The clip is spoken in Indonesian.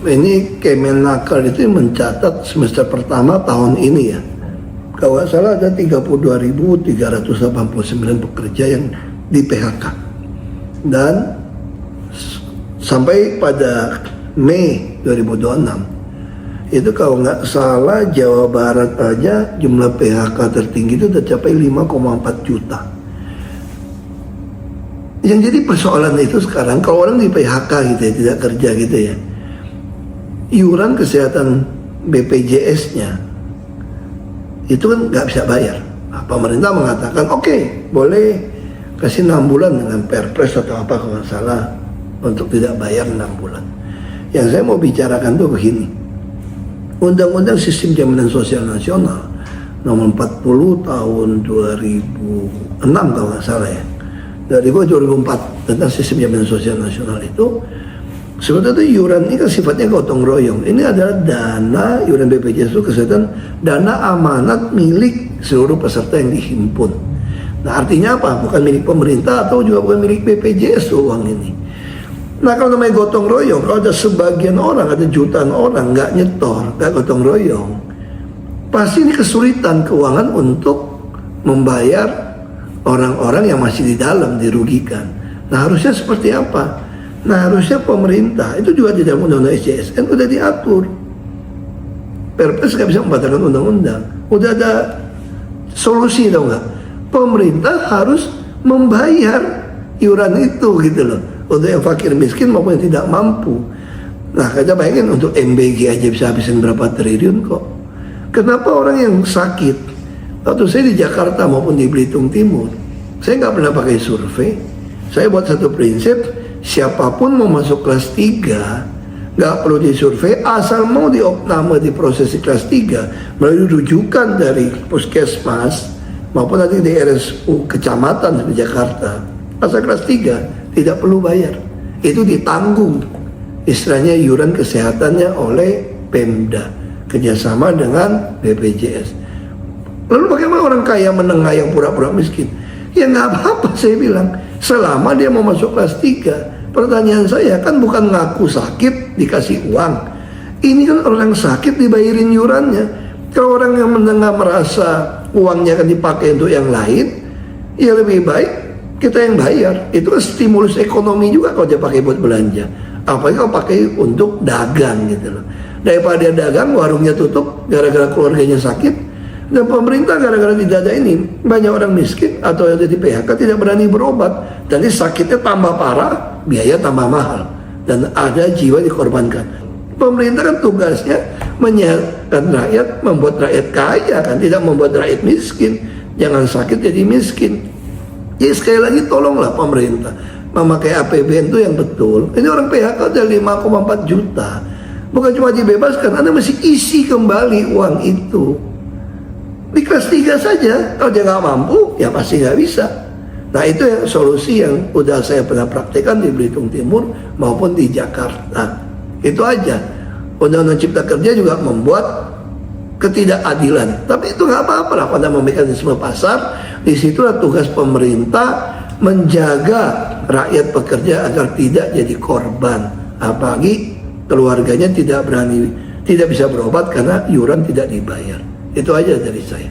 ini Kemenaker itu mencatat semester pertama tahun ini ya, kalau nggak salah ada 32.389 pekerja yang di PHK, dan sampai pada Mei 2026 itu kalau nggak salah Jawa Barat aja jumlah PHK tertinggi itu udah capai 5,4 juta. Yang jadi persoalan itu sekarang kalau orang di PHK gitu ya, tidak kerja gitu ya, iuran kesehatan BPJS-nya itu kan nggak bisa bayar. Nah, pemerintah mengatakan oke, boleh kasih 6 bulan dengan Perpres atau apa kalau nggak salah untuk tidak bayar 6 bulan. Yang saya mau bicarakan tuh begini, Undang-Undang Sistem Jaminan Sosial Nasional nomor 40 tahun 2006 kalau nggak salah ya, dari 2004 tentang Sistem Jaminan Sosial Nasional itu sebetulnya itu iuran ini kan sifatnya gotong royong. Ini adalah dana iuran BPJS itu kesehatan, dana amanat milik seluruh peserta yang dihimpun. Nah artinya apa? Bukan milik pemerintah atau juga bukan milik BPJS tuh uang ini. Nah kalau namanya gotong royong, kalau ada sebagian orang, ada jutaan orang nggak nyetor, nggak gotong royong, pasti ini kesulitan keuangan untuk membayar orang-orang yang masih di dalam dirugikan. Nah harusnya seperti apa? Nah harusnya pemerintah itu juga di dalam undang-undang SJSN udah diatur. Perpres nggak bisa membatalkan undang-undang. Udah ada solusi tau nggak? Pemerintah harus membayar iuran itu gitu loh, untuk yang fakir miskin maupun yang tidak mampu. Nah kita bayangin untuk MBG aja bisa habisin berapa triliun kok. Kenapa orang yang sakit, waktu saya di Jakarta maupun di Belitung Timur, saya nggak pernah pakai survei. Saya buat satu prinsip, siapapun mau masuk kelas 3 nggak perlu disurvei, asal mau diopname di proses kelas 3 melalui rujukan dari puskesmas maupun nanti di RSU kecamatan di Jakarta, asal kelas 3 tidak perlu bayar, itu ditanggung istilahnya iuran kesehatannya oleh Pemda kerjasama dengan BPJS. Lalu bagaimana orang kaya menengah yang pura-pura miskin? Ya nggak apa-apa saya bilang, selama dia mau masuk kelas 3. Pertanyaan saya kan bukan ngaku sakit dikasih uang, ini kan orang sakit dibayarin iurannya. Kalau orang yang menengah merasa uangnya akan dipakai untuk yang lain, ya lebih baik kita yang bayar. Itu kan stimulus ekonomi juga kalau dia pakai buat belanja, apalagi kalau pakai untuk dagang gitu loh. Daripada dia dagang warungnya tutup gara-gara keluarganya sakit, dan pemerintah gara-gara tidak ada ini, banyak orang miskin atau yang jadi PHK tidak berani berobat, jadi sakitnya tambah parah, biaya tambah mahal, dan ada jiwa dikorbankan. Pemerintah kan tugasnya menyehatkan rakyat, membuat rakyat kaya kan, tidak membuat rakyat miskin. Jangan sakit jadi miskin. Jadi sekali lagi tolonglah pemerintah memakai APBN itu yang betul. Ini orang PHK ada 5,4 juta. Bukan cuma dibebaskan, Anda mesti isi kembali uang itu. Di kelas 3 saja, kalau dia nggak mampu, ya pasti nggak bisa. Nah itu yang solusi yang udah saya pernah praktekkan di Belitung Timur maupun di Jakarta. Itu aja. Undang-Undang Cipta Kerja juga membuat ketidakadilan. Tapi itu nggak apa-apa lah pada mekanisme pasar. Disitulah tugas pemerintah menjaga rakyat pekerja agar tidak jadi korban. Apalagi keluarganya tidak bisa berobat karena iuran tidak dibayar. Itu aja dari saya.